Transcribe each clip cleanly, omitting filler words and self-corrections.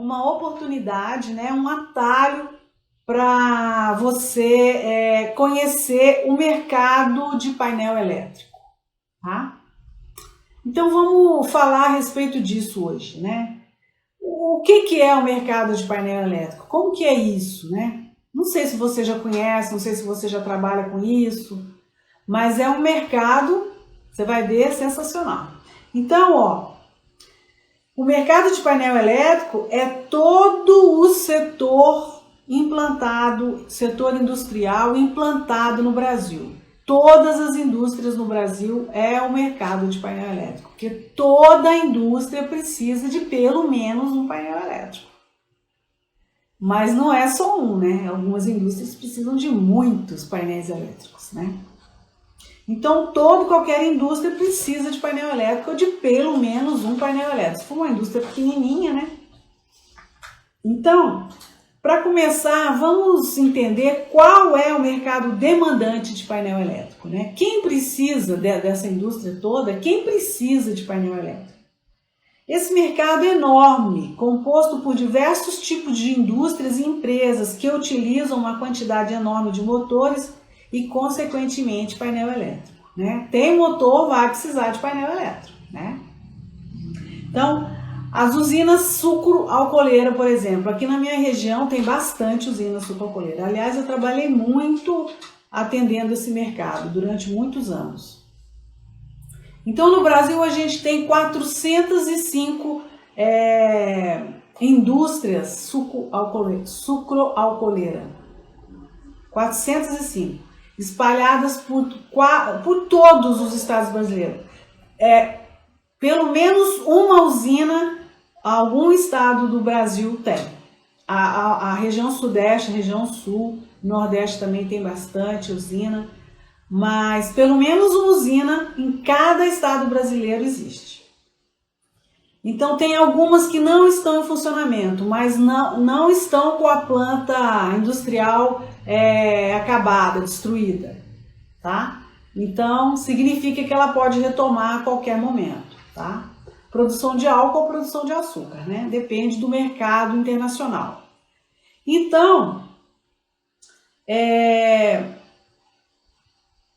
uma oportunidade, né, um atalho para você conhecer o mercado de painel elétrico, tá? Então vamos falar a respeito disso hoje, né? O que é o mercado de painel elétrico? Como que é isso, né? Não sei se você já conhece, não sei se você já trabalha com isso, mas é um mercado, você vai ver, sensacional. Então, ó, o mercado de painel elétrico é todo o setor implantado, setor industrial implantado no Brasil. Todas as indústrias no Brasil é o mercado de painel elétrico, porque toda indústria precisa de pelo menos um painel elétrico. Mas não é só um, né? Algumas indústrias precisam de muitos painéis elétricos, né? Então, qualquer indústria precisa de painel elétrico ou de pelo menos um painel elétrico. Se for uma indústria pequenininha, né? Então, para começar, vamos entender qual é o mercado demandante de painel elétrico, né? Quem precisa dessa indústria toda, quem precisa de painel elétrico? Esse mercado é enorme, composto por diversos tipos de indústrias e empresas que utilizam uma quantidade enorme de motores e, consequentemente, painel elétrico, né? Tem motor, vai precisar de painel elétrico, né? Então, as usinas sucro-alcooleira, por exemplo, aqui na minha região tem bastante usina sucro-alcooleira. Aliás, eu trabalhei muito atendendo esse mercado durante muitos anos. Então, no Brasil, a gente tem 405 indústrias sucro-alcooleira. 405. Espalhadas por todos os estados brasileiros. Pelo menos uma usina, algum estado do Brasil tem. A região sudeste, a região sul, nordeste também tem bastante usina. Mas pelo menos uma usina em cada estado brasileiro existe. Então tem algumas que não estão em funcionamento, mas não estão com a planta industrial acabada, destruída, tá? Então significa que ela pode retomar a qualquer momento, tá? Produção de álcool ou produção de açúcar, né? Depende do mercado internacional. Então,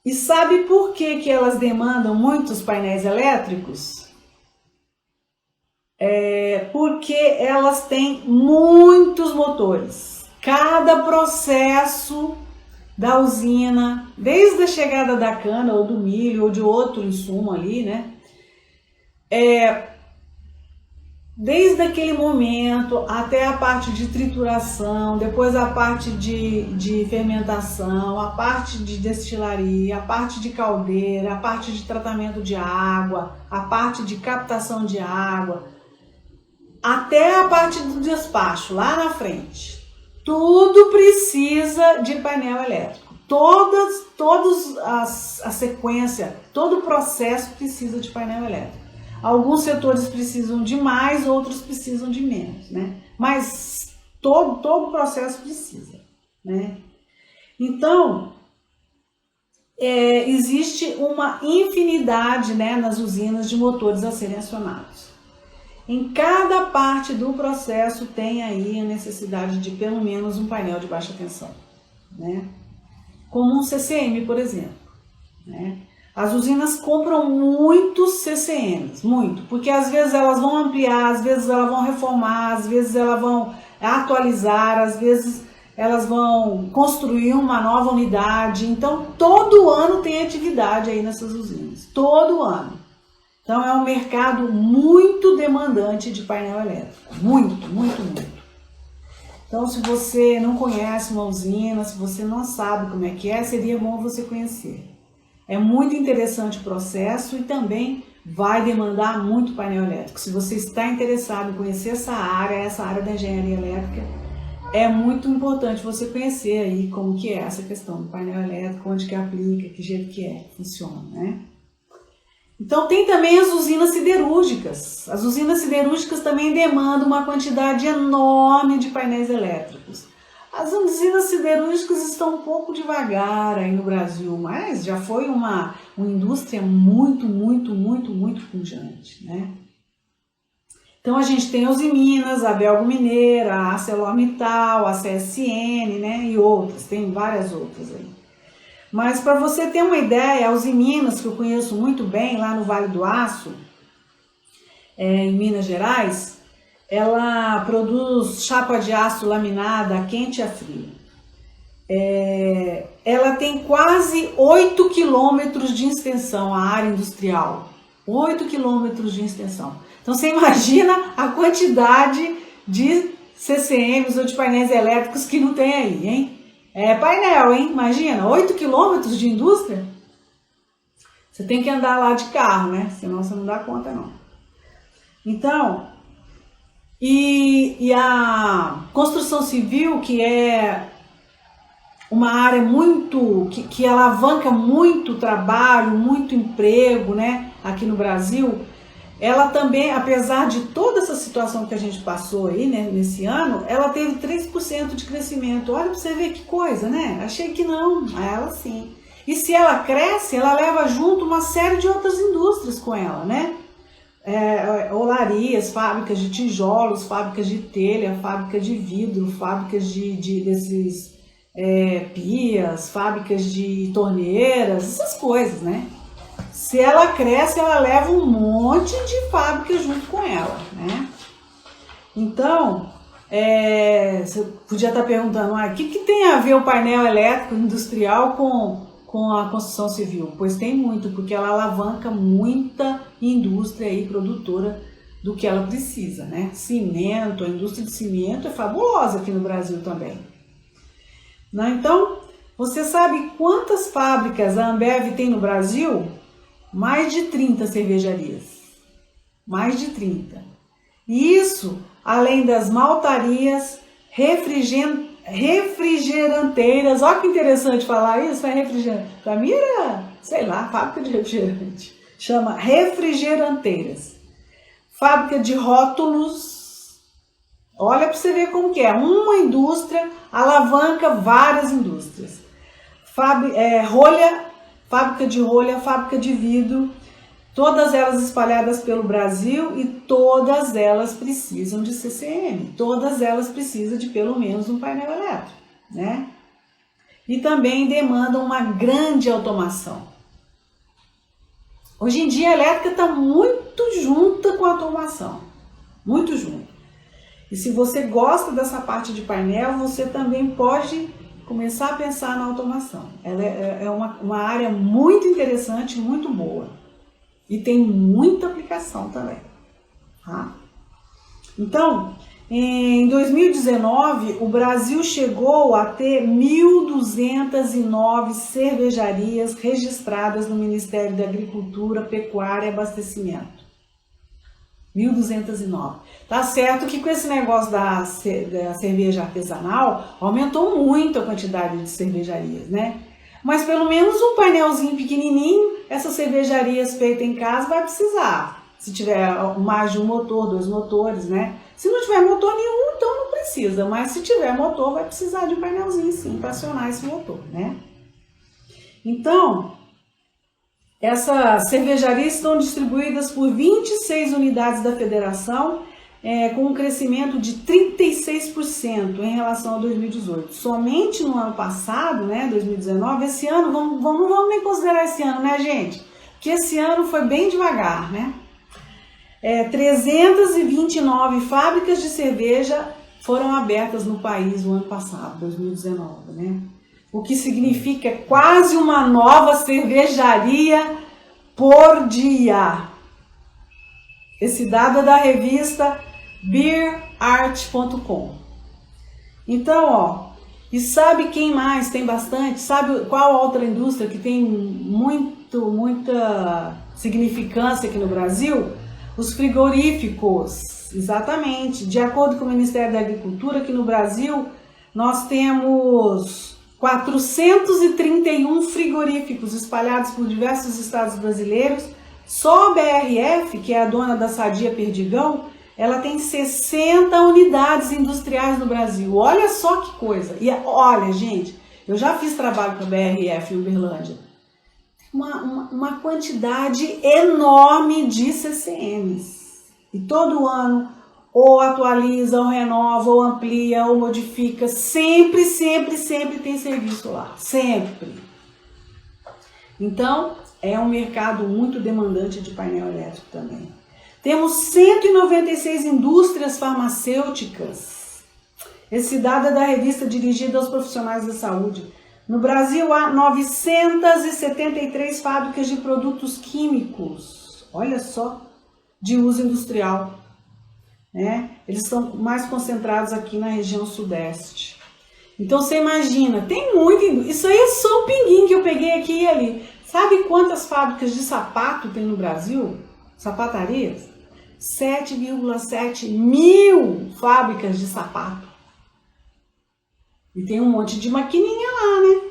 e sabe por que elas demandam muitos painéis elétricos? Porque elas têm muitos motores. Cada processo da usina, desde a chegada da cana ou do milho ou de outro insumo ali, né? Desde aquele momento até a parte de trituração, depois a parte de fermentação, a parte de destilaria, a parte de caldeira, a parte de tratamento de água, a parte de captação de água, até a parte do despacho, lá na frente. Tudo precisa de painel elétrico. Todas a sequência, todo o processo precisa de painel elétrico. Alguns setores precisam de mais, outros precisam de menos, né? Mas todo o processo precisa, né? Então, existe uma infinidade, né, nas usinas de motores a serem acionados. Em cada parte do processo tem aí a necessidade de pelo menos um painel de baixa tensão, né? Como um CCM, por exemplo, né? As usinas compram muitos CCMs, muito, porque às vezes elas vão ampliar, às vezes elas vão reformar, às vezes elas vão atualizar, às vezes elas vão construir uma nova unidade. Então, todo ano tem atividade aí nessas usinas, todo ano. Então, é um mercado muito demandante de painel elétrico, muito, muito, muito. Então, se você não conhece uma usina, se você não sabe como é que é, seria bom você conhecer. É muito interessante o processo e também vai demandar muito painel elétrico. Se você está interessado em conhecer essa área da engenharia elétrica, é muito importante você conhecer aí como que é essa questão do painel elétrico, onde que aplica, que jeito que funciona, né? Então tem também as usinas siderúrgicas. As usinas siderúrgicas também demandam uma quantidade enorme de painéis elétricos. As usinas siderúrgicas estão um pouco devagar aí no Brasil, mas já foi uma indústria muito, muito, muito, muito pujante, né? Então a gente tem a Usiminas, a Belgo Mineira, a ArcelorMittal, a CSN, né, e outras, tem várias outras aí. Mas para você ter uma ideia, a Usiminas, que eu conheço muito bem, lá no Vale do Aço, em Minas Gerais, ela produz chapa de aço laminada a quente e a frio. Ela tem quase 8 quilômetros de extensão, a área industrial. 8 quilômetros de extensão. Então você imagina a quantidade de CCMs ou de painéis elétricos que não tem aí, hein? É painel, hein? Imagina, 8 quilômetros de indústria. Você tem que andar lá de carro, né? Senão você não dá conta, não. Então, e a construção civil, que é uma área muito, que alavanca muito trabalho, muito emprego, né? Aqui no Brasil, ela também, apesar de toda essa situação que a gente passou aí, né, nesse ano, ela teve 3% de crescimento. Olha para você ver que coisa, né? Achei que não, ela sim. E se ela cresce, ela leva junto uma série de outras indústrias com ela, né? Olarias, fábricas de tijolos, fábricas de telha, fábrica de vidro, fábricas desses pias, fábricas de torneiras, essas coisas, né? Se ela cresce, ela leva um monte de fábricas junto com ela, né? Então, você podia estar perguntando, o que tem a ver o painel elétrico industrial com a construção civil? Pois tem muito, porque ela alavanca muita indústria aí, produtora do que ela precisa, né? Cimento, a indústria de cimento é fabulosa aqui no Brasil também. Então, você sabe quantas fábricas a Ambev tem no Brasil? Mais de 30 cervejarias. Mais de 30. E isso, além das maltarias, refrigeranteiras. Olha que interessante falar isso, né? Refrigerante. Para mim era, sei lá, fábrica de refrigerante. Chama refrigeranteiras. Fábrica de rótulos. Olha para você ver como que é. Uma indústria alavanca várias indústrias. Fábrica de rolha, fábrica de vidro, todas elas espalhadas pelo Brasil e todas elas precisam de CCM, todas elas precisam de pelo menos um painel elétrico, né? E também demandam uma grande automação. Hoje em dia a elétrica está muito junta com a automação, muito junto. E se você gosta dessa parte de painel, você também pode começar a pensar na automação. Ela é uma área muito interessante, muito boa. E tem muita aplicação também. Tá? Então, em 2019, o Brasil chegou a ter 1.209 cervejarias registradas no Ministério da Agricultura, Pecuária e Abastecimento. 1.209. Tá certo que com esse negócio da cerveja artesanal, aumentou muito a quantidade de cervejarias, né? Mas pelo menos um painelzinho pequenininho, essas cervejarias feitas em casa vai precisar. Se tiver mais de um motor, 2 motores, né? Se não tiver motor nenhum, então não precisa. Mas se tiver motor, vai precisar de um painelzinho sim, para acionar esse motor, né? Então, essas cervejarias estão distribuídas por 26 unidades da federação, com um crescimento de 36% em relação a 2018. Somente no ano passado, né, 2019, esse ano, não vamos nem considerar esse ano, né, gente? Porque esse ano foi bem devagar, né? 329 fábricas de cerveja foram abertas no país no ano passado, 2019, né? O que significa quase uma nova cervejaria por dia. Esse dado é da revista beerart.com. Então, e sabe quem mais tem bastante? Sabe qual outra indústria que tem muita significância aqui no Brasil? Os frigoríficos, exatamente. De acordo com o Ministério da Agricultura, aqui no Brasil, nós temos 431 frigoríficos espalhados por diversos estados brasileiros. Só a BRF, que é a dona da Sadia Perdigão, ela tem 60 unidades industriais no Brasil. Olha só que coisa. E olha, gente, eu já fiz trabalho com a BRF em Uberlândia. Uma quantidade enorme de CCMs. E todo ano ou atualiza, ou renova, ou amplia, ou modifica. Sempre, sempre, sempre tem serviço lá. Sempre. Então, é um mercado muito demandante de painel elétrico também. Temos 196 indústrias farmacêuticas. Esse dado é da revista dirigida aos profissionais da saúde. No Brasil, há 973 fábricas de produtos químicos. Olha só, de uso industrial. Eles estão mais concentrados aqui na região sudeste. Então você imagina, tem muito. Isso aí é só um pinguim que eu peguei aqui e ali. Sabe quantas fábricas de sapato tem no Brasil? Sapatarias? 7,7 mil fábricas de sapato. E tem um monte de maquininha lá, né?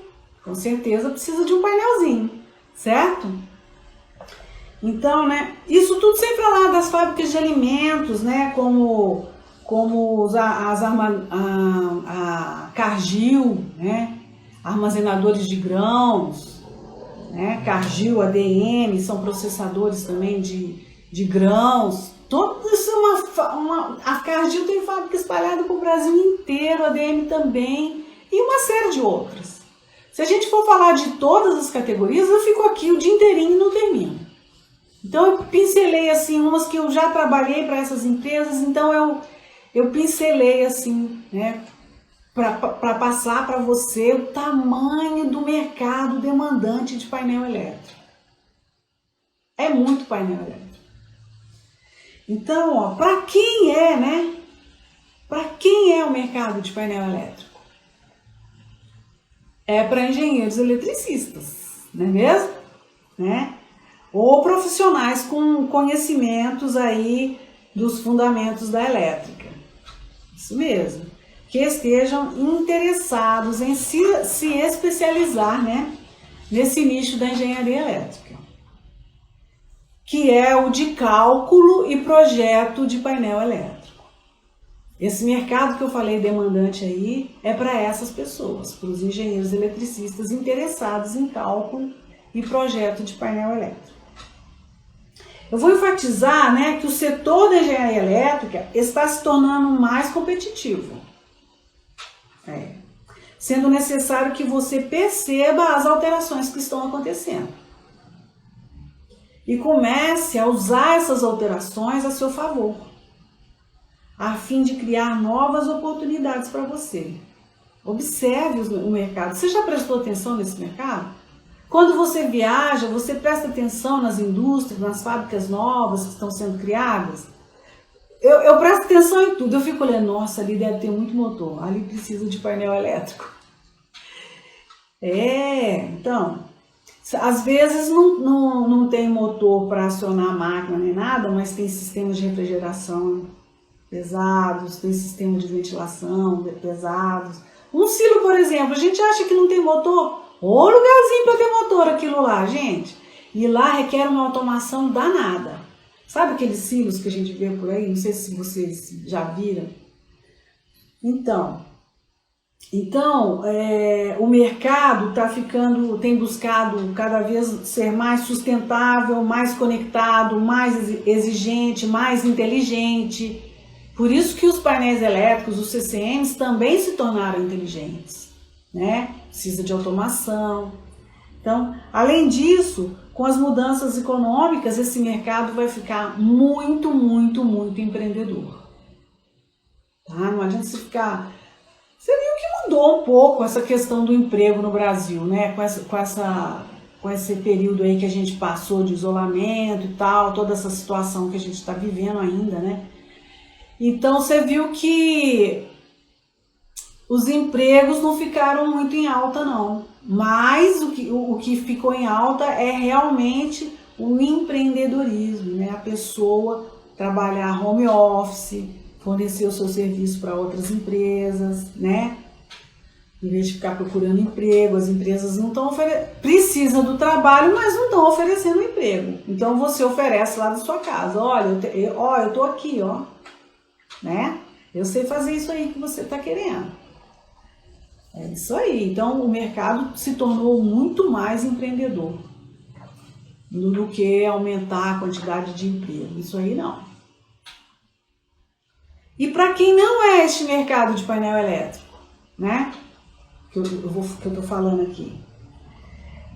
Com certeza precisa de um painelzinho, certo? Então, né, isso tudo sem falar das fábricas de alimentos, né, como a Cargill, né, armazenadores de grãos, né, Cargill, ADM, são processadores também de grãos. Tudo isso a Cargill tem fábrica espalhada para o Brasil inteiro, a ADM também, e uma série de outras. Se a gente for falar de todas as categorias, eu fico aqui o dia inteirinho e não termino. Então eu pincelei assim umas que eu já trabalhei para essas empresas, então eu pincelei assim, né, para passar para você o tamanho do mercado demandante de painel elétrico. É muito painel elétrico. Então, ó, para quem é, né? Para quem é o mercado de painel elétrico? É para engenheiros eletricistas, não é mesmo? Né? Ou profissionais com conhecimentos aí dos fundamentos da elétrica. Isso mesmo. Que estejam interessados em se especializar, né, nesse nicho da engenharia elétrica, que é o de cálculo e projeto de painel elétrico. Esse mercado que eu falei demandante aí é para essas pessoas, para os engenheiros eletricistas interessados em cálculo e projeto de painel elétrico. Eu vou enfatizar, né, que o setor da engenharia elétrica está se tornando mais competitivo. Sendo necessário que você perceba as alterações que estão acontecendo. E comece a usar essas alterações a seu favor, a fim de criar novas oportunidades para você. Observe o mercado. Você já prestou atenção nesse mercado? Quando você viaja, você presta atenção nas indústrias, nas fábricas novas que estão sendo criadas? Eu presto atenção em tudo. Eu fico olhando, nossa, ali deve ter muito motor, ali precisa de painel elétrico. Então, às vezes não tem motor para acionar a máquina nem nada, mas tem sistemas de refrigeração pesados, tem sistema de ventilação pesados. Um silo, por exemplo, a gente acha que não tem motor? Ô lugarzinho para ter motor aquilo lá, gente. E lá requer uma automação danada. Sabe aqueles silos que a gente vê por aí? Não sei se vocês já viram. Então, o mercado tem buscado cada vez ser mais sustentável, mais conectado, mais exigente, mais inteligente. Por isso que os painéis elétricos, os CCMs, também se tornaram inteligentes, né? Precisa de automação. Então, além disso, com as mudanças econômicas, esse mercado vai ficar muito, muito, muito empreendedor. Tá? Não adianta você ficar... Você viu que mudou um pouco essa questão do emprego no Brasil, né? Com esse período aí que a gente passou de isolamento e tal, toda essa situação que a gente está vivendo ainda, né? Então você viu que os empregos não ficaram muito em alta, não. Mas o que ficou em alta é realmente o empreendedorismo, né? A pessoa trabalhar home office, fornecer o seu serviço para outras empresas, né? Em vez de ficar procurando emprego, as empresas não estão precisam do trabalho, mas não estão oferecendo emprego. Então você oferece lá da sua casa, olha, eu estou aqui, ó, né? Eu sei fazer isso aí que você está querendo. É isso aí. Então o mercado se tornou muito mais empreendedor do que aumentar a quantidade de emprego. Isso aí não. E para quem não é este mercado de painel elétrico, né? Que eu estou falando aqui.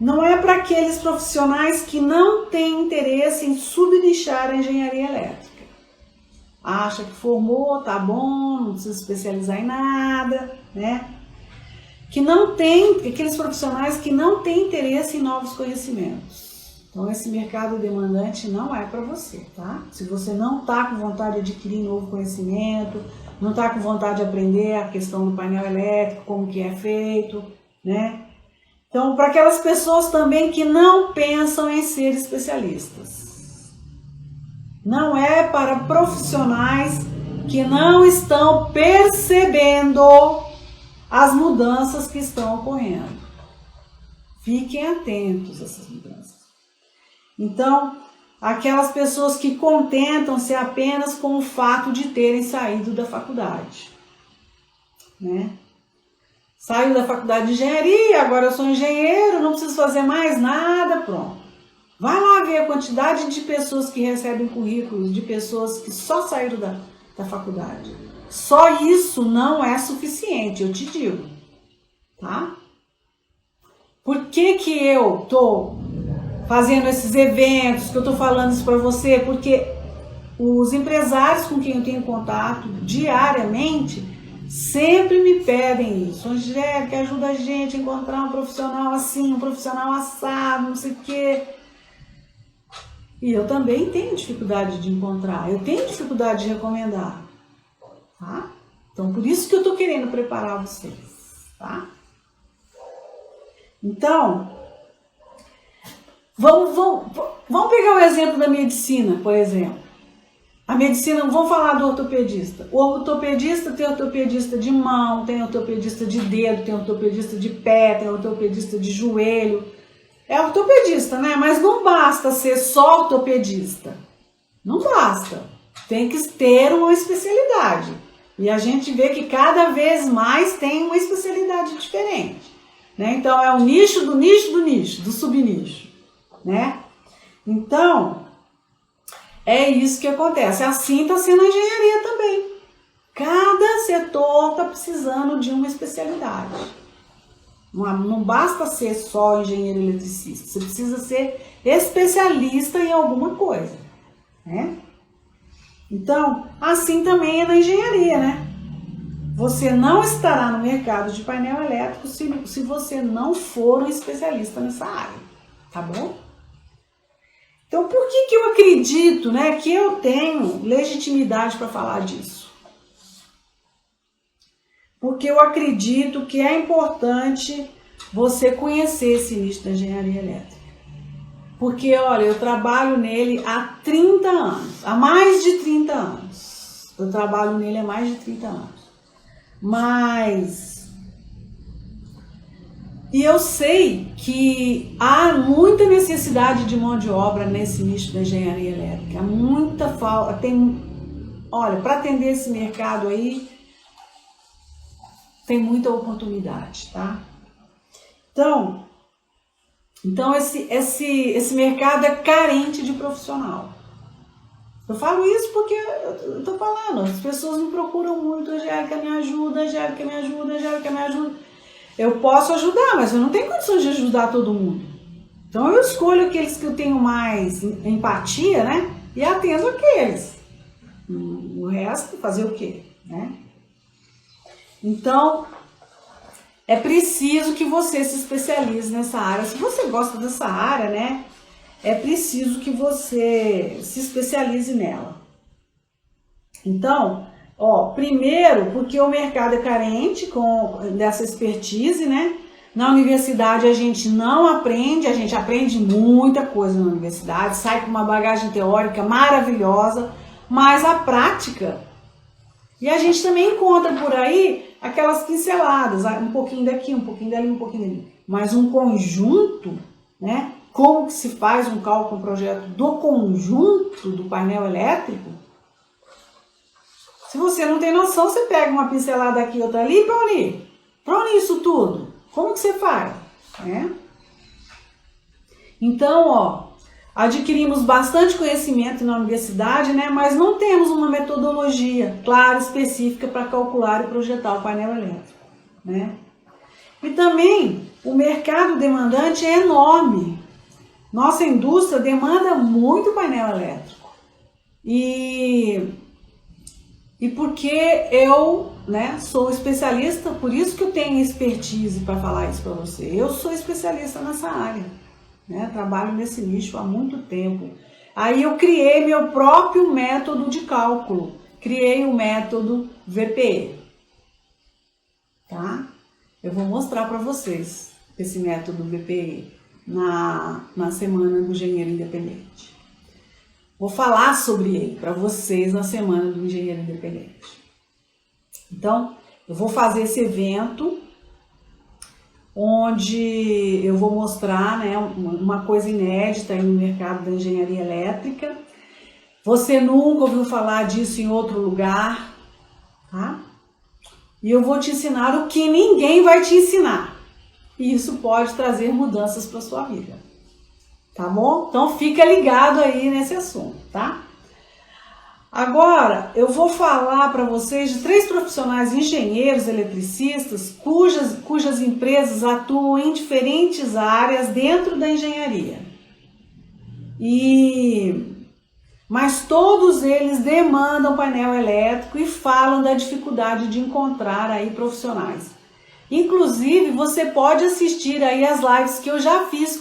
Não é para aqueles profissionais que não têm interesse em subnichar a engenharia elétrica. Acha que formou, tá bom, não precisa especializar em nada, né? Que não tem, aqueles profissionais que não têm interesse em novos conhecimentos. Então esse mercado demandante não é para você, tá? Se você não está com vontade de adquirir novo conhecimento, não está com vontade de aprender a questão do painel elétrico, como que é feito, né? Então, para aquelas pessoas também que não pensam em ser especialistas. Não é para profissionais que não estão percebendo as mudanças que estão ocorrendo. Fiquem atentos a essas mudanças. Então, aquelas pessoas que contentam-se apenas com o fato de terem saído da faculdade, né? Saiu da faculdade de engenharia, agora eu sou engenheiro, não preciso fazer mais nada, pronto. Vai lá ver a quantidade de pessoas que recebem currículos, de pessoas que só saíram da faculdade. Só isso não é suficiente, eu te digo, tá? Por que eu tô fazendo esses eventos, que eu tô falando isso para você? Porque os empresários com quem eu tenho contato diariamente sempre me pedem isso. Angélica, ajuda a gente a encontrar um profissional assim, um profissional assado, não sei o quê. E eu também tenho dificuldade de encontrar, eu tenho dificuldade de recomendar, tá? Então, por isso que eu tô querendo preparar vocês, tá? Então, vamos pegar o exemplo da medicina, por exemplo. A medicina, vamos falar do ortopedista. O ortopedista tem ortopedista de mão, tem ortopedista de dedo, tem ortopedista de pé, tem ortopedista de joelho. É ortopedista, né? Mas não basta ser só ortopedista. Não basta. Tem que ter uma especialidade. E a gente vê que cada vez mais tem uma especialidade diferente, né? Então, é o nicho do nicho do nicho, do subnicho, né? Então, é isso que acontece. Assim está sendo a engenharia também. Cada setor está precisando de uma especialidade. Não basta ser só engenheiro eletricista. Você precisa ser especialista em alguma coisa, né? Então, assim também é na engenharia, né? Você não estará no mercado de painel elétrico se você não for um especialista nessa área, tá bom? Então, por que eu acredito, né, que eu tenho legitimidade para falar disso? Porque eu acredito que é importante você conhecer esse nicho da engenharia elétrica. Porque, olha, eu trabalho nele há 30 anos, há mais de 30 anos. Eu trabalho nele há mais de 30 anos. E eu sei que há muita necessidade de mão de obra nesse nicho da engenharia elétrica. Há muita falta. Olha, para atender esse mercado aí, tem muita oportunidade, tá? Então esse mercado é carente de profissional. Eu falo isso porque eu tô falando, as pessoas me procuram muito, Angélica me ajuda, Angélica me ajuda, Angélica me ajuda. Eu posso ajudar, mas eu não tenho condições de ajudar todo mundo. Então eu escolho aqueles que eu tenho mais empatia, né? E atendo aqueles. O resto, fazer o quê, né? Então, é preciso que você se especialize nessa área. Se você gosta dessa área, né? É preciso que você se especialize nela. Então, primeiro, porque o mercado é carente dessa expertise, né? Na universidade a gente não aprende, a gente aprende muita coisa na universidade, sai com uma bagagem teórica maravilhosa, mas a prática... E a gente também encontra por aí aquelas pinceladas, um pouquinho daqui, um pouquinho dali, um pouquinho dali. Mas um conjunto, né? Como que se faz um cálculo, um projeto do conjunto do painel elétrico? Se você não tem noção, você pega uma pincelada aqui, outra ali, para unir. Para unir isso tudo, como que você faz? Então, Adquirimos bastante conhecimento na universidade, né, mas não temos uma metodologia clara, específica para calcular e projetar o painel elétrico, né? E também o mercado demandante é enorme. Nossa indústria demanda muito painel elétrico. E porque eu, né, sou especialista, por isso que eu tenho expertise para falar isso para você. Eu sou especialista nessa área, né? Trabalho nesse nicho há muito tempo. Aí eu criei meu próprio método de cálculo. Criei o método VPE. Tá? Eu vou mostrar para vocês esse método VPE na semana do Engenheiro Independente. Vou falar sobre ele para vocês na semana do Engenheiro Independente. Então, eu vou fazer esse evento onde eu vou mostrar, né, uma coisa inédita aí no mercado da engenharia elétrica. Você nunca ouviu falar disso em outro lugar, tá? E eu vou te ensinar o que ninguém vai te ensinar. E isso pode trazer mudanças para sua vida. Tá bom? Então fica ligado aí nesse assunto, tá? Agora eu vou falar para vocês de 3 profissionais engenheiros eletricistas cujas empresas atuam em diferentes áreas dentro da engenharia. Mas todos eles demandam painel elétrico e falam da dificuldade de encontrar aí profissionais. Inclusive, você pode assistir aí as lives que eu já fiz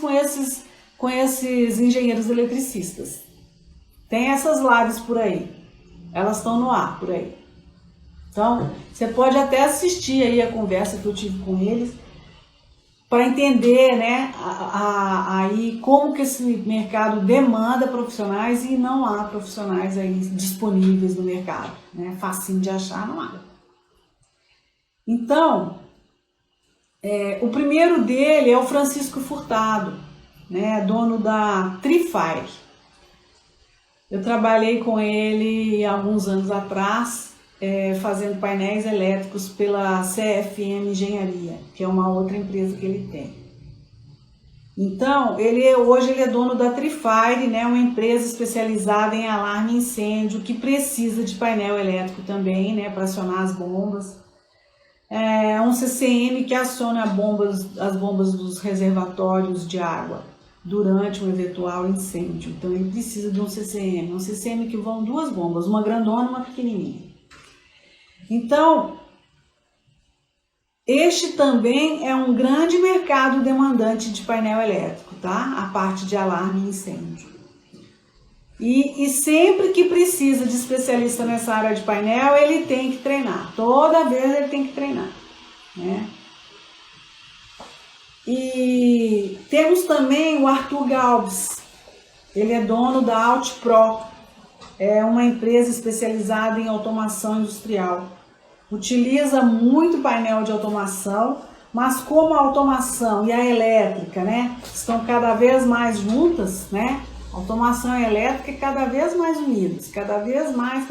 com esses engenheiros eletricistas. Tem essas lives por aí. Elas estão no ar por aí. Então, você pode até assistir aí a conversa que eu tive com eles para entender, né, aí como que esse mercado demanda profissionais e não há profissionais aí disponíveis no mercado, né? Facinho de achar, não há. Então, o primeiro dele é o Francisco Furtado, né, dono da Trifire. Eu trabalhei com ele há alguns anos atrás, fazendo painéis elétricos pela CFM Engenharia, que é uma outra empresa que ele tem. Então, hoje ele é dono da Trifire, né, uma empresa especializada em alarme e incêndio, que precisa de painel elétrico também, né, para acionar as bombas. É um CCM que aciona as bombas dos reservatórios de água durante um eventual incêndio. Então ele precisa de um CCM que vão 2 bombas, uma grandona e uma pequenininha. Então, este também é um grande mercado demandante de painel elétrico, tá? A parte de alarme e incêndio. E sempre que precisa de especialista nessa área de painel, ele tem que treinar. Toda vez ele tem que treinar, né? E temos também o Arthur Galves. Ele é dono da Altpro. É uma empresa especializada em automação industrial. Utiliza muito painel de automação, mas como a automação e a elétrica, né, estão cada vez mais juntas, né? Automação e elétrica cada vez mais unidas, cada vez mais.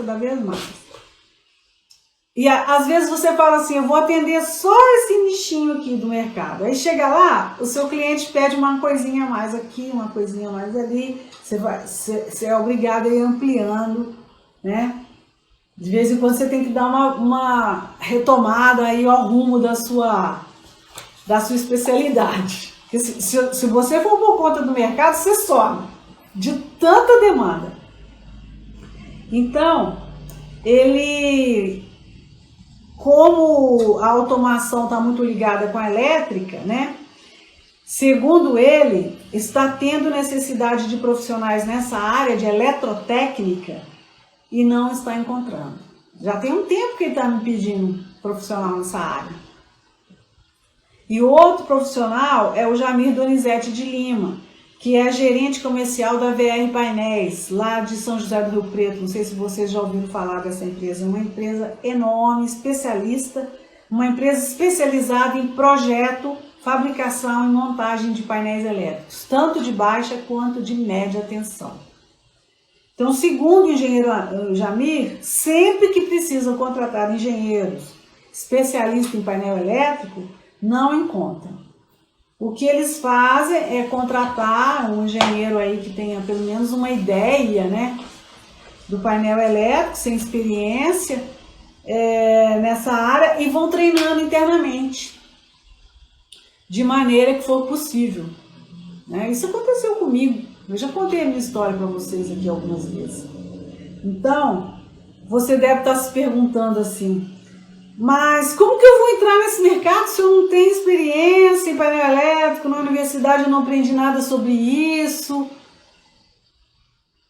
E às vezes você fala assim, eu vou atender só esse nichinho aqui do mercado. Aí chega lá, o seu cliente pede uma coisinha a mais aqui, uma coisinha a mais ali. Você é obrigado a ir ampliando, né? De vez em quando você tem que dar uma retomada aí ao rumo da sua especialidade. Porque se você for por conta do mercado, você some de tanta demanda. Então, como a automação está muito ligada com a elétrica, né? Segundo ele, está tendo necessidade de profissionais nessa área de eletrotécnica e não está encontrando. Já tem um tempo que ele está me pedindo profissional nessa área. E outro profissional é o Jamir Donizete de Lima, que é gerente comercial da VR Painéis, lá de São José do Rio Preto. Não sei se vocês já ouviram falar dessa empresa. É uma empresa enorme, especialista, uma empresa especializada em projeto, fabricação e montagem de painéis elétricos, tanto de baixa quanto de média tensão. Então, segundo o engenheiro Jamir, sempre que precisam contratar engenheiros especialistas em painel elétrico, não encontram. O que eles fazem é contratar um engenheiro aí que tenha pelo menos uma ideia, né, do painel elétrico, sem experiência nessa área, e vão treinando internamente, de maneira que for possível, né? Isso aconteceu comigo, eu já contei a minha história para vocês aqui algumas vezes. Então, você deve estar se perguntando assim, mas como que eu vou entrar nesse mercado se eu não tenho experiência em painel elétrico, na universidade eu não aprendi nada sobre isso?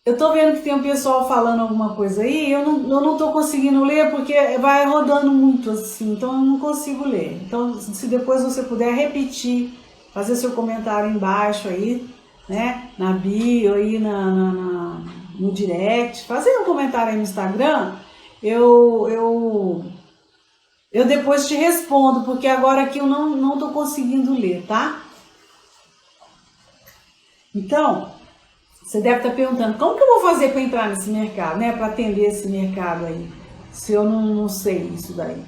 Eu tô vendo que tem um pessoal falando alguma coisa aí, eu não tô conseguindo ler porque vai rodando muito assim, então eu não consigo ler. Então, se depois você puder repetir, fazer seu comentário embaixo aí, né, na bio, aí no direct, fazer um comentário aí no Instagram, eu depois te respondo, porque agora aqui eu não tô conseguindo ler, tá? Então, você deve estar perguntando, como que eu vou fazer para entrar nesse mercado, né? Para atender esse mercado aí, se eu não sei isso daí.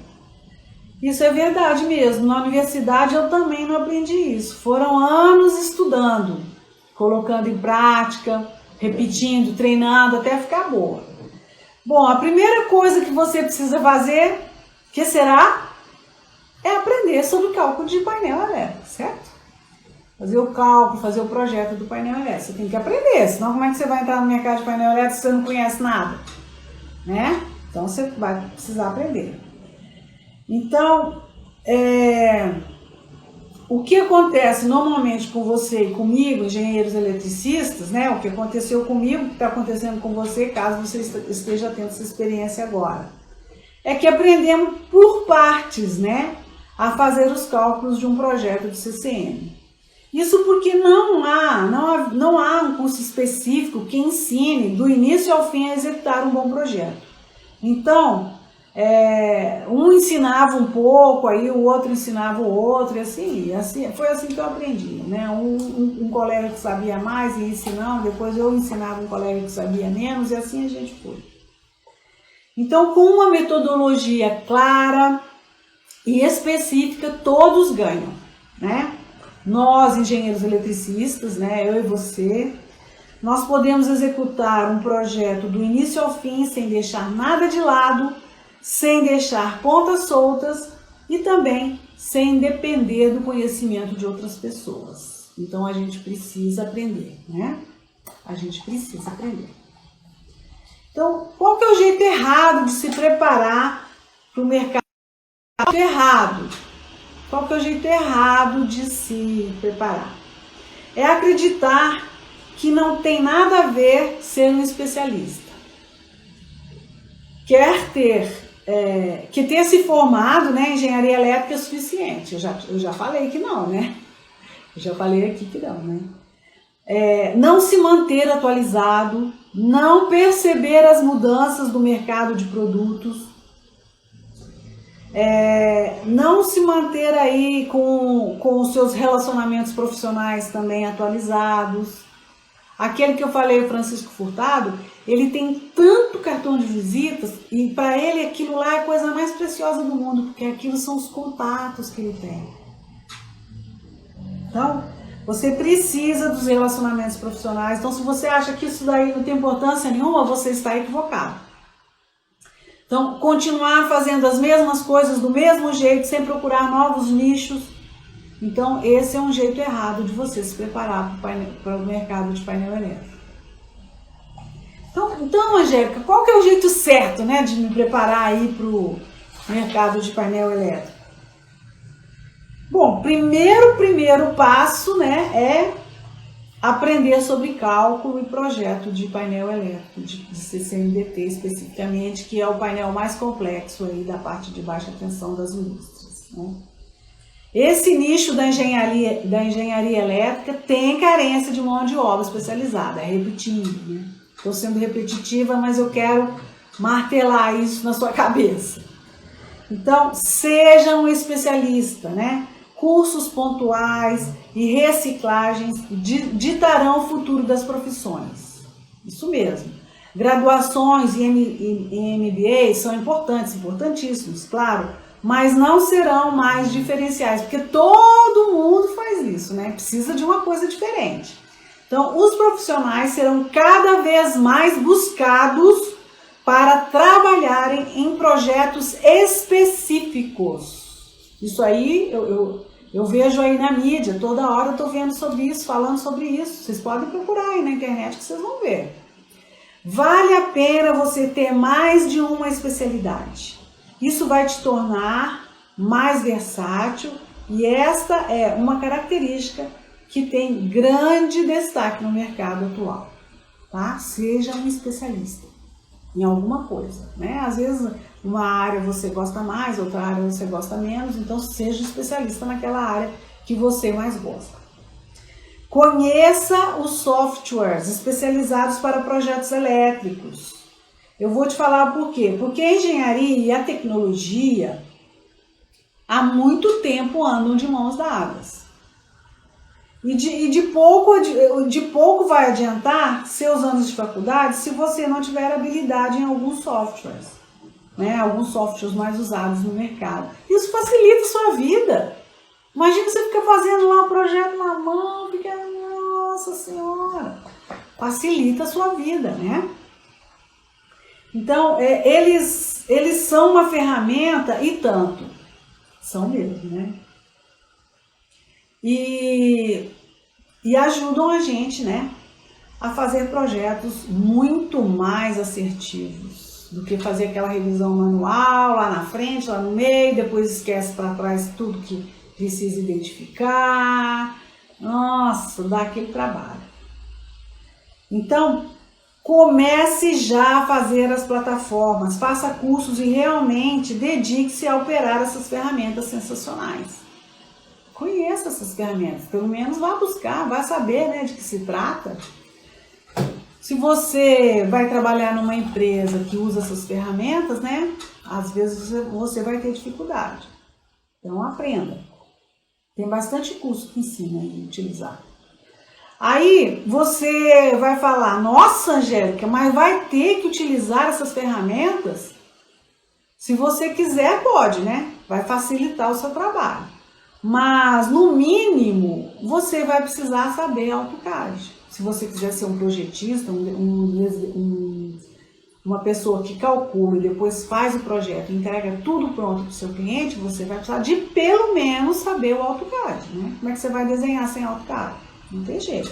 Isso é verdade mesmo. Na universidade eu também não aprendi isso. Foram anos estudando, colocando em prática, repetindo, treinando até ficar boa. Bom, a primeira coisa que você precisa fazer, que será? É aprender sobre cálculo de painel elétrico, certo? Fazer o cálculo, fazer o projeto do painel elétrico. Você tem que aprender, senão como é que você vai entrar no mercado de painel elétrico se você não conhece nada? Né? Então você vai precisar aprender. Então, o que acontece normalmente com você e comigo, engenheiros eletricistas, né? O que aconteceu comigo, o que está acontecendo com você, caso você esteja tendo essa experiência agora, é que aprendemos por partes, né? A fazer os cálculos de um projeto de CCM. Isso porque não há um curso específico que ensine do início ao fim a executar um bom projeto. Então, um ensinava um pouco, aí o outro ensinava o outro, e assim foi assim que eu aprendi, né? Um colega que sabia mais ia ensinando, depois eu ensinava um colega que sabia menos, e assim a gente foi. Então, com uma metodologia clara e específica, todos ganham, né? Nós, engenheiros eletricistas, né, eu e você, nós podemos executar um projeto do início ao fim, sem deixar nada de lado, sem deixar pontas soltas e também sem depender do conhecimento de outras pessoas. Então, a gente precisa aprender, né? A gente precisa aprender. Então, qual que é o jeito errado de se preparar para o mercado? Qual que é o jeito errado de se preparar? É acreditar que não tem nada a ver ser um especialista. Que ter se formado, né, em engenharia elétrica é suficiente. Eu já falei que não, né? Eu já falei aqui que não, né? Não se manter atualizado, não perceber as mudanças do mercado de produtos, não se manter aí com os seus relacionamentos profissionais também atualizados. Aquele que eu falei, o Francisco Furtado, ele tem tanto cartão de visitas e para ele aquilo lá é a coisa mais preciosa do mundo, porque aquilo são os contatos que ele tem. Então, você precisa dos relacionamentos profissionais. Então, se você acha que isso daí não tem importância nenhuma, você está equivocado. Então, continuar fazendo as mesmas coisas do mesmo jeito, sem procurar novos nichos. Então, esse é um jeito errado de você se preparar para o mercado de painel elétrico. Então, Angélica, qual que é o jeito certo, né, de me preparar aí para o mercado de painel elétrico? Bom, primeiro passo, né, é aprender sobre cálculo e projeto de painel elétrico, de CCMDT especificamente, que é o painel mais complexo aí da parte de baixa tensão das indústrias, né? Esse nicho da engenharia elétrica tem carência de mão de obra especializada, repetindo, né? Estou sendo repetitiva, mas eu quero martelar isso na sua cabeça. Então, seja um especialista, né? Cursos pontuais e reciclagens ditarão o futuro das profissões. Isso mesmo. Graduações e MBA são importantes, importantíssimos, claro, mas não serão mais diferenciais, porque todo mundo faz isso, né? Precisa de uma coisa diferente. Então, os profissionais serão cada vez mais buscados para trabalharem em projetos específicos. Isso aí eu vejo aí na mídia, toda hora eu estou vendo sobre isso, falando sobre isso. Vocês podem procurar aí na internet que vocês vão ver. Vale a pena você ter mais de uma especialidade. Isso vai te tornar mais versátil e esta é uma característica que tem grande destaque no mercado atual, tá? Seja um especialista em alguma coisa, né? Às vezes uma área você gosta mais, outra área você gosta menos, então seja especialista naquela área que você mais gosta. Conheça os softwares especializados para projetos elétricos. Eu vou te falar por quê? Porque a engenharia e a tecnologia há muito tempo andam de mãos dadas. E de pouco vai adiantar seus anos de faculdade se você não tiver habilidade em alguns softwares, né? Alguns softwares mais usados no mercado. Isso facilita a sua vida. Imagina você ficar fazendo lá um projeto na mão, fica, nossa senhora, facilita a sua vida, né? Então, eles são uma ferramenta e tanto, são mesmo, né? E ajudam a gente, né, a fazer projetos muito mais assertivos do que fazer aquela revisão manual lá na frente, lá no meio, depois esquece para trás tudo que precisa identificar. Nossa, dá aquele trabalho. Então, comece já a fazer as plataformas, faça cursos e realmente dedique-se a operar essas ferramentas sensacionais. Conheça essas ferramentas, pelo menos vá buscar, vá saber, né, de que se trata. Se você vai trabalhar numa empresa que usa essas ferramentas, né, às vezes você vai ter dificuldade. Então aprenda. Tem bastante curso que ensina a utilizar. Aí você vai falar, nossa, Angélica, mas vai ter que utilizar essas ferramentas? Se você quiser, pode, né? Vai facilitar o seu trabalho. Mas, no mínimo, você vai precisar saber AutoCAD. Se você quiser ser um projetista, uma pessoa que calcula e depois faz o projeto, entrega tudo pronto para o seu cliente, você vai precisar de pelo menos saber o AutoCAD, né? Como é que você vai desenhar sem AutoCAD? Não tem jeito.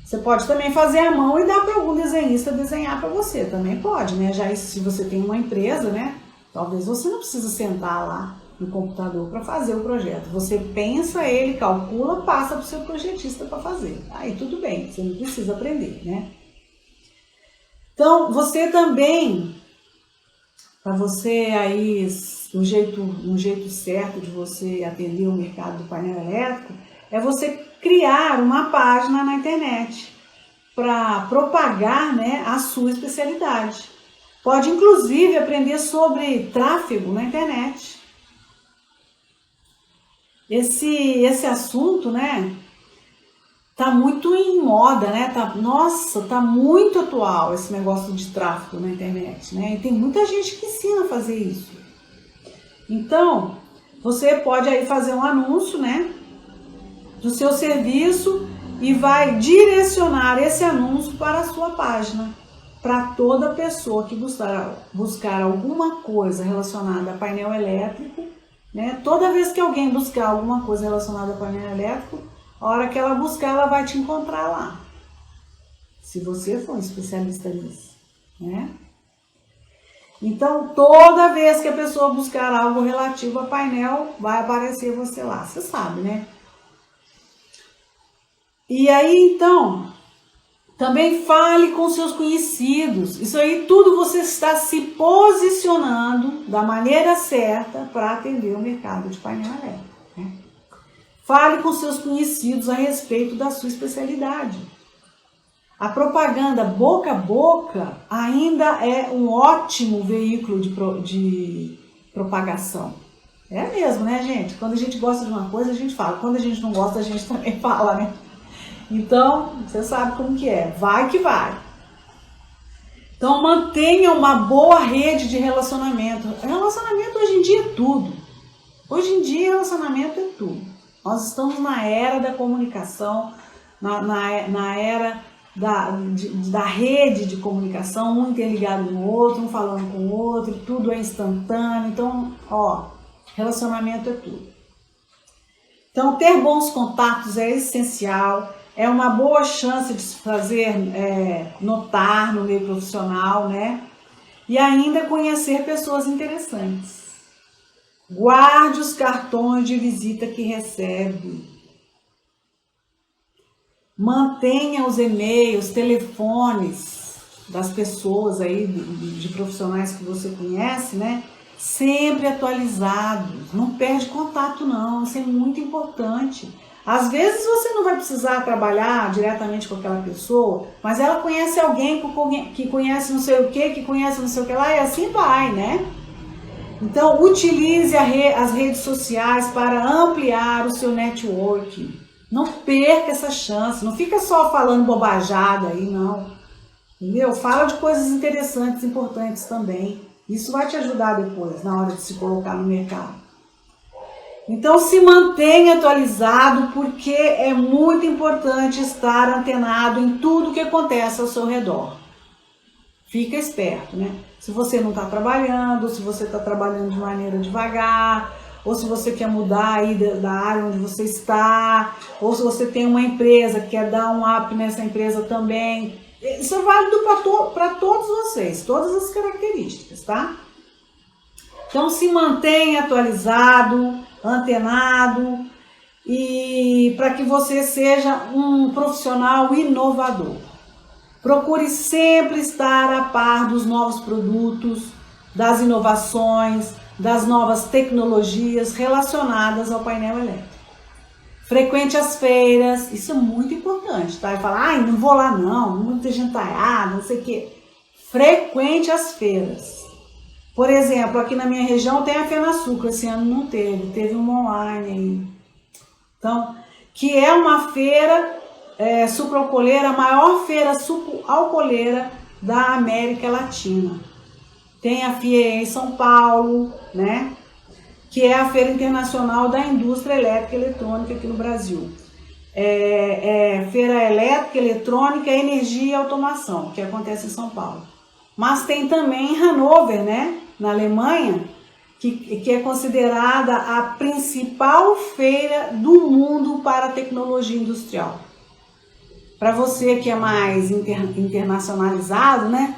Você pode também fazer à mão e dar para algum desenhista desenhar para você, também pode, né? Já isso, se você tem uma empresa, né? Talvez você não precisa sentar lá no computador para fazer o projeto. Você pensa, ele calcula, passa para o seu projetista para fazer. Aí tudo bem, você não precisa aprender, né? Então, você também, para você aí, um jeito certo de você atender o mercado do painel elétrico, é você criar uma página na internet para propagar, né, a sua especialidade. Pode, inclusive, aprender sobre tráfego na internet. Esse assunto, né, tá muito em moda, né? Tá muito atual esse negócio de tráfego na internet, né? E tem muita gente que ensina a fazer isso. Então, você pode aí fazer um anúncio, né, do seu serviço e vai direcionar esse anúncio para a sua página, para toda pessoa que buscar alguma coisa relacionada a painel elétrico, né? Toda vez que alguém buscar alguma coisa relacionada a painel elétrico, a hora que ela buscar, ela vai te encontrar lá, se você for um especialista nisso, né? Então, toda vez que a pessoa buscar algo relativo a painel, vai aparecer você lá, você sabe, né? E aí, então, também fale com seus conhecidos. Isso aí tudo você está se posicionando da maneira certa para atender o mercado de painel elétrico, né? Fale com seus conhecidos a respeito da sua especialidade. A propaganda boca a boca ainda é um ótimo veículo de propagação. É mesmo, né, gente? Quando a gente gosta de uma coisa, a gente fala. Quando a gente não gosta, a gente também fala, né? Então, você sabe como que é. Vai que vai. Então mantenha uma boa rede de relacionamento. Relacionamento hoje em dia é tudo. Hoje em dia relacionamento é tudo. Nós estamos na era da comunicação, na era da rede de comunicação, um interligado no outro, um falando com o outro, tudo é instantâneo. Então, relacionamento é tudo. Então, ter bons contatos é essencial, é uma boa chance de se fazer notar no meio profissional, né? E ainda conhecer pessoas interessantes. Guarde os cartões de visita que recebe. Mantenha os e-mails, telefones das pessoas aí, de profissionais que você conhece, né? Sempre atualizados. Não perde contato não, isso é muito importante. Às vezes você não vai precisar trabalhar diretamente com aquela pessoa, mas ela conhece alguém que conhece não sei o que conhece não sei o que lá, e assim vai, né? Então, utilize as redes sociais para ampliar o seu networking. Não perca essa chance, não fica só falando bobajada aí, não. Entendeu? Fala de coisas interessantes, importantes também. Isso vai te ajudar depois, na hora de se colocar no mercado. Então, se mantenha atualizado, porque é muito importante estar antenado em tudo que acontece ao seu redor. Fica esperto, né? Se você não está trabalhando, se você está trabalhando de maneira devagar, ou se você quer mudar aí da área onde você está, ou se você tem uma empresa, quer dar um up nessa empresa também. Isso é válido para todos vocês, todas as características, tá? Então, se mantenha atualizado, antenado, e para que você seja um profissional inovador. Procure sempre estar a par dos novos produtos, das inovações, das novas tecnologias relacionadas ao painel elétrico. Frequente as feiras, isso é muito importante, tá? E fala, não vou lá não, muita gente não sei o quê. Frequente as feiras. Por exemplo, aqui na minha região tem a FenaSucro, esse ano não teve uma online aí. Então, que é uma feira sucroalcooleira, a maior feira sucroalcooleira da América Latina. Tem a FIE em São Paulo, né? Que é a Feira Internacional da Indústria Elétrica e Eletrônica aqui no Brasil. Feira Elétrica, Eletrônica, Energia e Automação, que acontece em São Paulo. Mas tem também em Hannover, né? Na Alemanha, que é considerada a principal feira do mundo para a tecnologia industrial. Para você que é mais internacionalizado, né?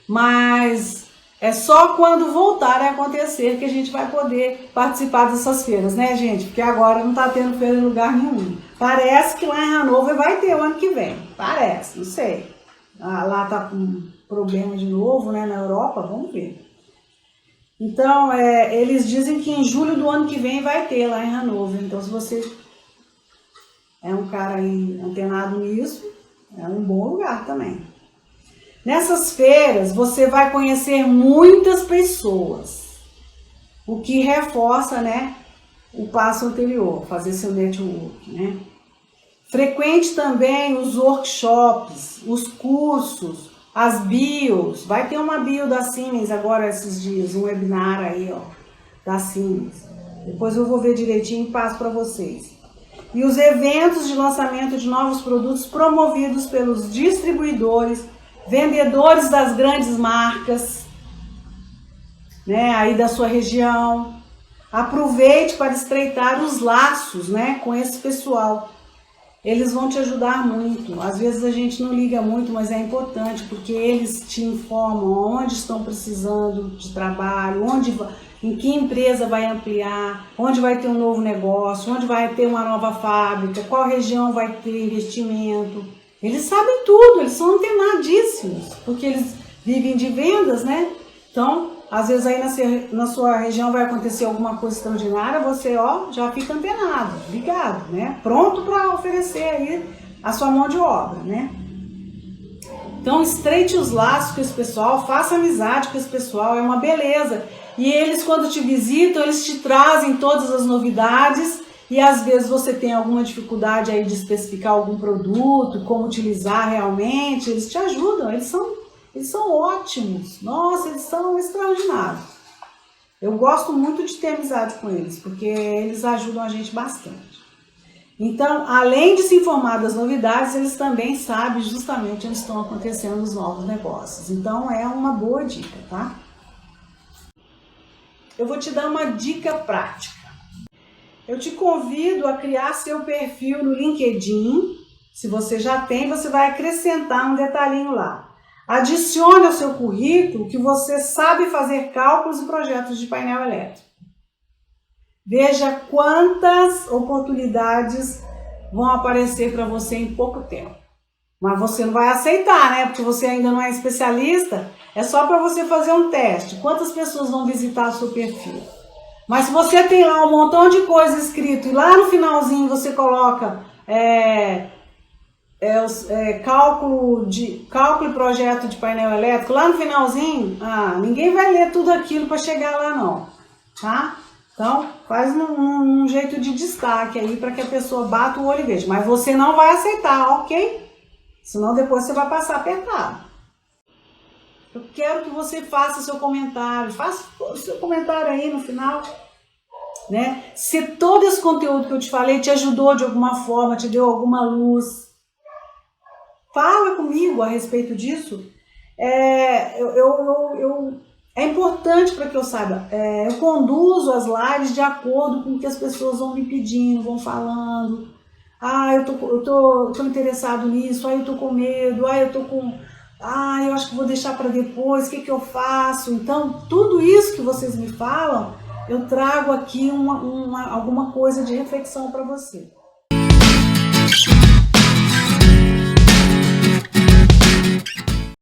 Mas é só quando voltar a acontecer que a gente vai poder participar dessas feiras, né, gente? Porque agora não está tendo feira em lugar nenhum. Parece que lá em Hannover vai ter o ano que vem. Parece, não sei. Lá está com problema de novo, né, na Europa, vamos ver. Então, eles dizem que em julho do ano que vem vai ter lá em Hannover. Então, se você é um cara aí antenado nisso, é um bom lugar também. Nessas feiras, você vai conhecer muitas pessoas, o que reforça, né, o passo anterior, fazer seu network, né? Frequente também os workshops, os cursos, as bios. Vai ter uma bio da Siemens agora esses dias, um webinar aí, ó, da Siemens. Depois eu vou ver direitinho e passo para vocês. E os eventos de lançamento de novos produtos promovidos pelos distribuidores, vendedores das grandes marcas, né, aí da sua região. Aproveite para estreitar os laços, né, com esse pessoal. Eles vão te ajudar muito. Às vezes a gente não liga muito, mas é importante, porque eles te informam onde estão precisando de trabalho, em que empresa vai ampliar, onde vai ter um novo negócio, onde vai ter uma nova fábrica, qual região vai ter investimento. Eles sabem tudo, eles são antenadíssimos, porque eles vivem de vendas, né? Então, às vezes aí na sua região vai acontecer alguma coisa extraordinária, você, já fica antenado, ligado, né? Pronto para oferecer aí a sua mão de obra, né? Então, estreite os laços com esse pessoal, faça amizade com esse pessoal, é uma beleza. E eles, quando te visitam, eles te trazem todas as novidades e às vezes você tem alguma dificuldade aí de especificar algum produto, como utilizar realmente, eles te ajudam, eles são ótimos, nossa, eles são extraordinários. Eu gosto muito de ter amizade com eles, porque eles ajudam a gente bastante. Então, além de se informar das novidades, eles também sabem justamente onde estão acontecendo os novos negócios. Então, é uma boa dica, tá? Eu vou te dar uma dica prática. Eu te convido a criar seu perfil no LinkedIn. Se você já tem, você vai acrescentar um detalhinho lá. Adicione ao seu currículo que você sabe fazer cálculos e projetos de painel elétrico. Veja quantas oportunidades vão aparecer para você em pouco tempo. Mas você não vai aceitar, né? Porque você ainda não é especialista. É só para você fazer um teste. Quantas pessoas vão visitar o seu perfil? Mas se você tem lá um montão de coisa escrito e lá no finalzinho você coloca cálculo e projeto de painel elétrico, lá no finalzinho, ninguém vai ler tudo aquilo para chegar lá não, tá? Então, faz um jeito de destaque aí para que a pessoa bata o olho e veja. Mas você não vai aceitar, ok? Senão depois você vai passar apertado. Eu quero que você faça seu comentário. Faça o seu comentário aí no final. Né? Se todo esse conteúdo que eu te falei te ajudou de alguma forma, te deu alguma luz, fala comigo a respeito disso. É importante para que eu saiba. Eu conduzo as lives de acordo com o que as pessoas vão me pedindo, vão falando. Eu tô interessado nisso, eu tô com medo, eu acho que vou deixar para depois, o que eu faço? Então, tudo isso que vocês me falam, eu trago aqui alguma coisa de reflexão para você.